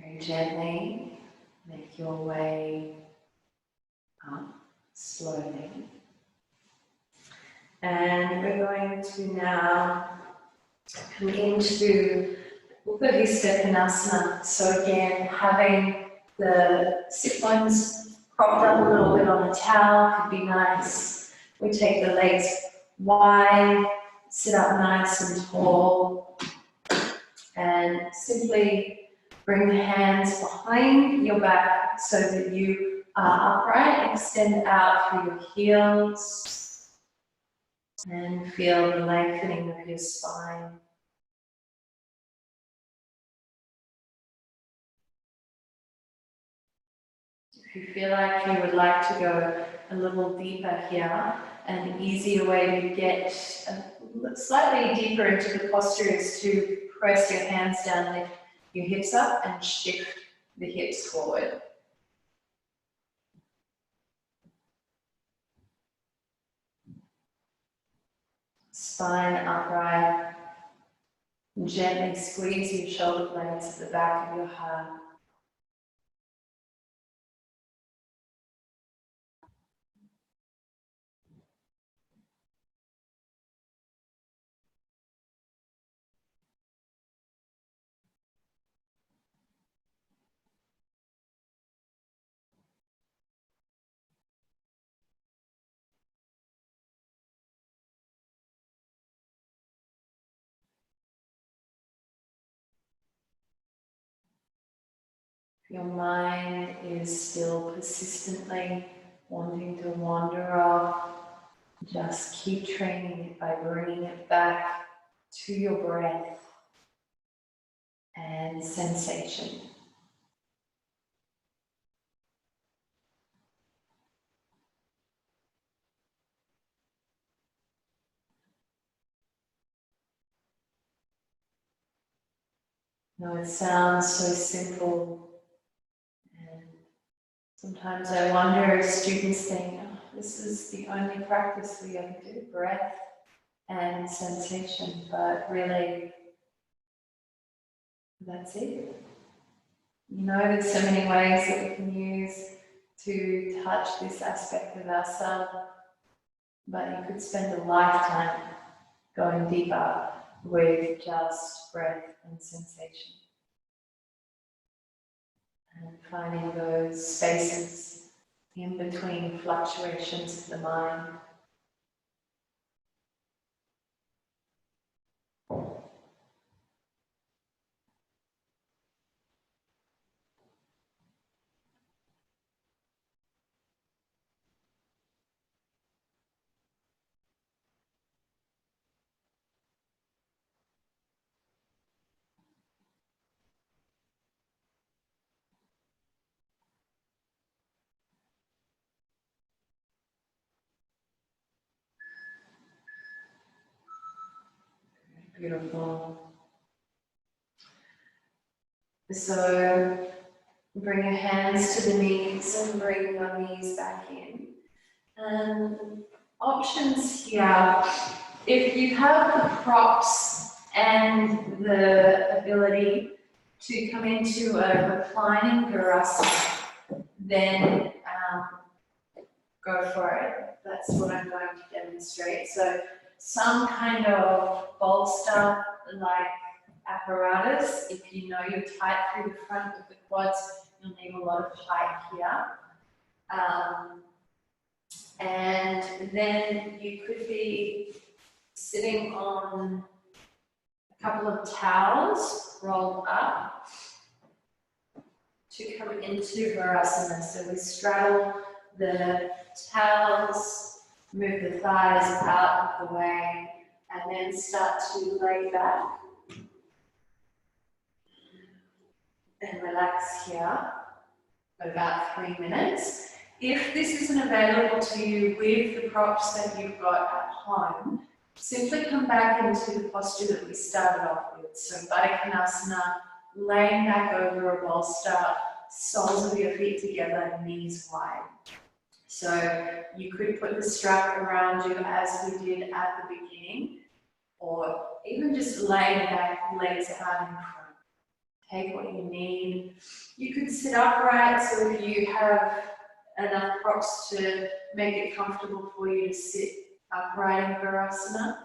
Very gently make your way up slowly. And we're going to now come into Upavista Konasana. So again, having the sit bones propped up a little bit on a towel could be nice. We take the legs wide, sit up nice and tall, and And simply bring the hands behind your back so that you are upright. Extend out through your heels and feel the lengthening of your spine. If you feel like you would like to go a little deeper here, an easier way to get slightly deeper into the posture is to press your hands down, lift your hips up and shift the hips forward. Spine upright. Gently squeeze your shoulder blades at the back of your heart. Your mind is still persistently wanting to wander off. Just keep training it by bringing it back to your breath and sensation. Now it sounds so simple, and sometimes I wonder if students think, oh, this is the only practice we ever do, breath and sensation, but really, that's it. You know, there's so many ways that we can use to touch this aspect of ourselves, but you could spend a lifetime going deeper with just breath and sensation. And finding those spaces in between fluctuations of the mind. Beautiful. So bring your hands to the knees and bring your knees back in. And options here, if you have the props and the ability to come into a reclining Virasana, then go for it. That's what I'm going to demonstrate. So some kind of bolster like apparatus. If you know you're tight through the front of the quads, you'll need a lot of height here. And then you could be sitting on a couple of towels rolled up to come into Virasana. So we straddle the towels, move the thighs out of the way, and then start to lay back and relax here for about 3 minutes. If this isn't available to you with the props that you've got at home, simply come back into the posture that we started off with. So Baddha Konasana, laying back over a bolster, soles of your feet together, knees wide. So you could put the strap around you as we did at the beginning, or even just lay back, legs out in front. Take what you need. You could sit upright, so if you have enough props to make it comfortable for you to sit upright in Virasana,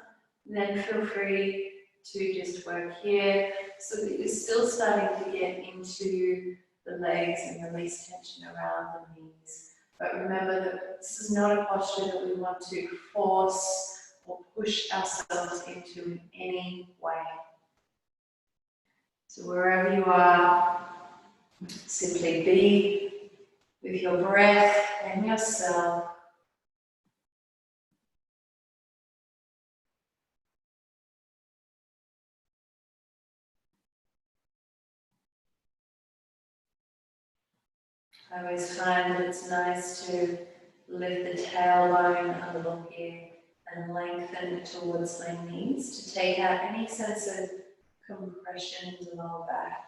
then feel free to just work here so that you're still starting to get into the legs and release tension around the knees. But remember that this is not a posture that we want to force or push ourselves into in any way. So wherever you are, simply be with your breath and yourself. I always find that it's nice to lift the tailbone a little here and lengthen towards my knees to take out any sense of compression in the lower back.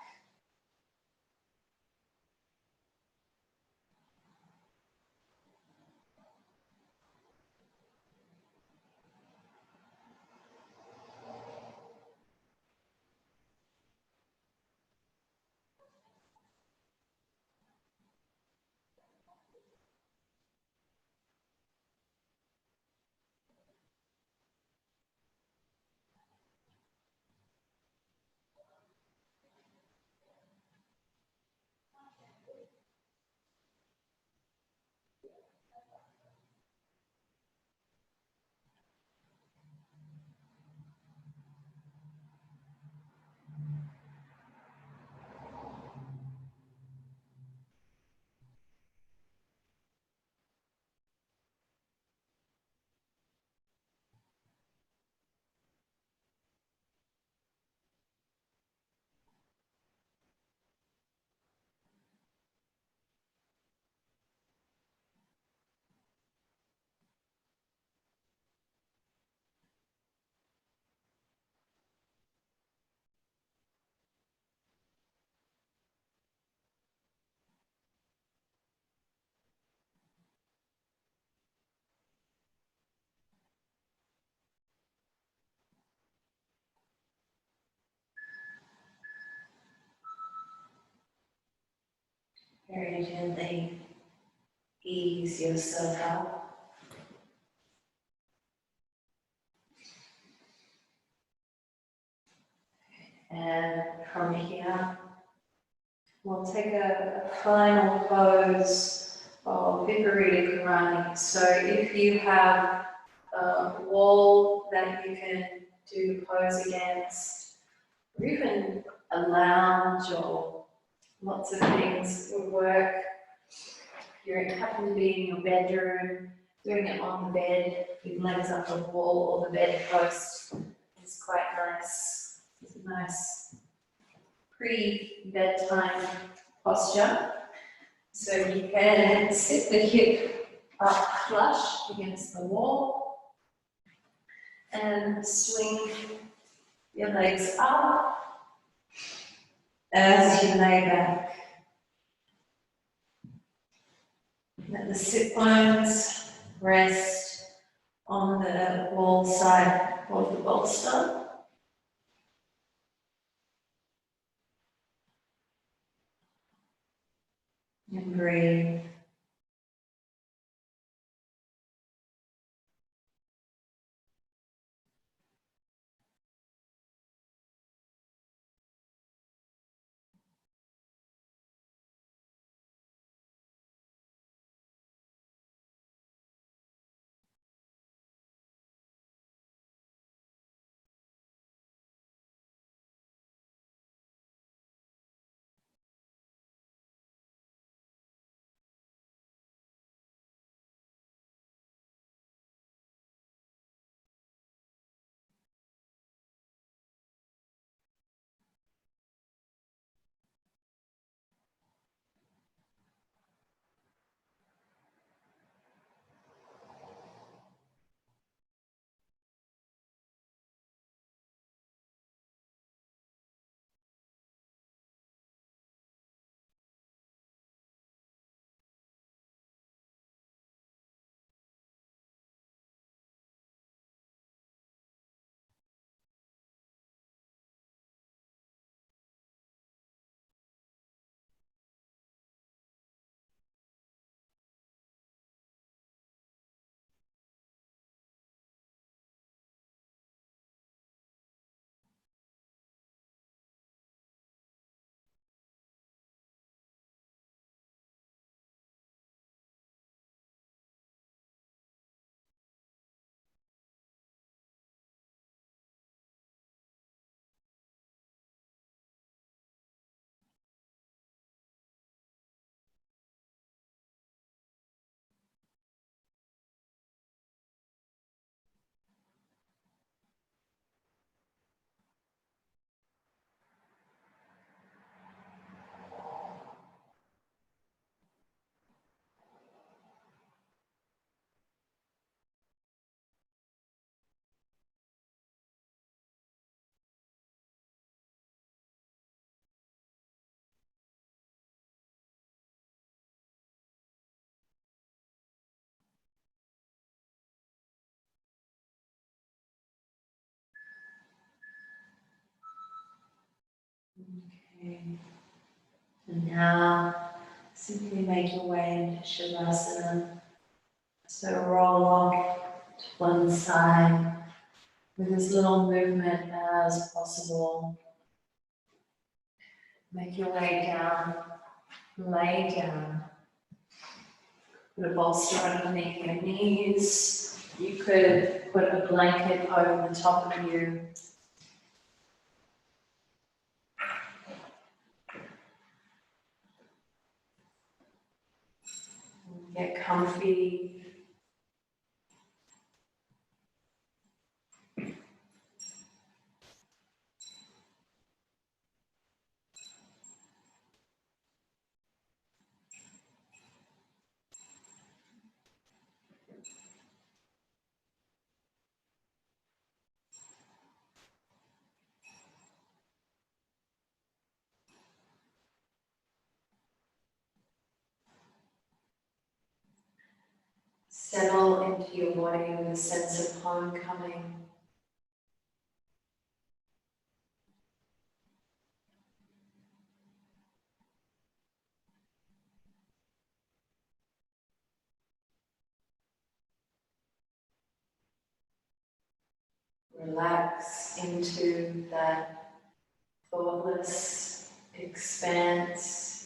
Very gently ease yourself up. And from here, we'll take a final pose of Viparita Karani. So if you have a wall that you can do the pose against, or even a lounge or lots of things will work. You happen to be in your bedroom, doing it on the bed with legs up the wall or the bedpost is quite nice. It's a nice pre-bedtime posture. So you can sit the hip up flush against the wall and swing your legs up as you lay back. Let the sit bones rest on the wall side of the bolster. And breathe. Okay. And now simply make your way into Shavasana. So roll off to one side with as little movement as possible. Make your way down, lay down. Put a bolster underneath your knees. You could put a blanket over the top of you. Get comfy. Settle into your body with a sense of homecoming. Relax into that thoughtless expanse.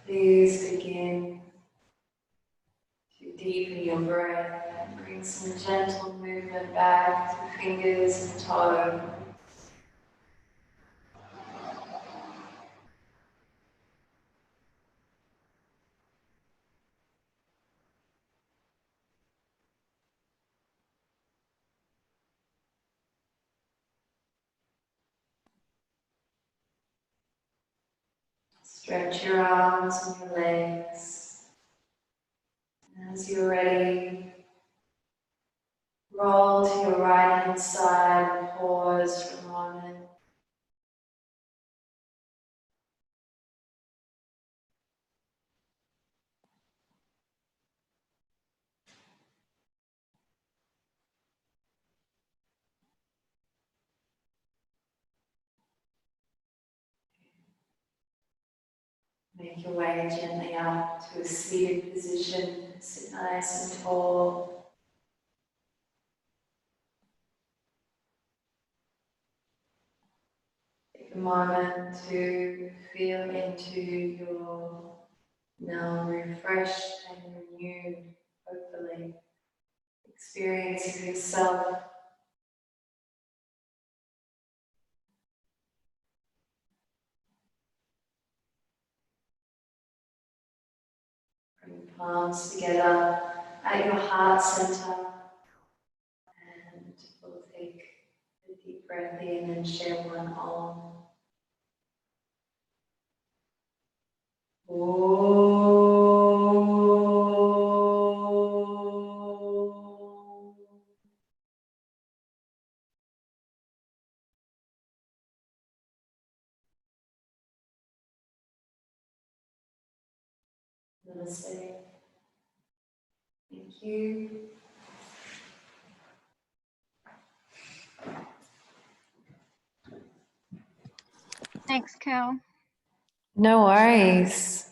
Please begin to deepen your breath and bring some gentle movement back to fingers and toes. Stretch your arms and your legs. And as you're ready, roll to your right hand side and pause for a moment. Make your way gently up to a seated position. Sit nice and tall. Take a moment to feel into your now refreshed and renewed, hopefully, experience of yourself. Bring palms together at your heart center, and we'll take a deep breath in and share one on. Namaste. Thank you. Thanks, Cal. No worries.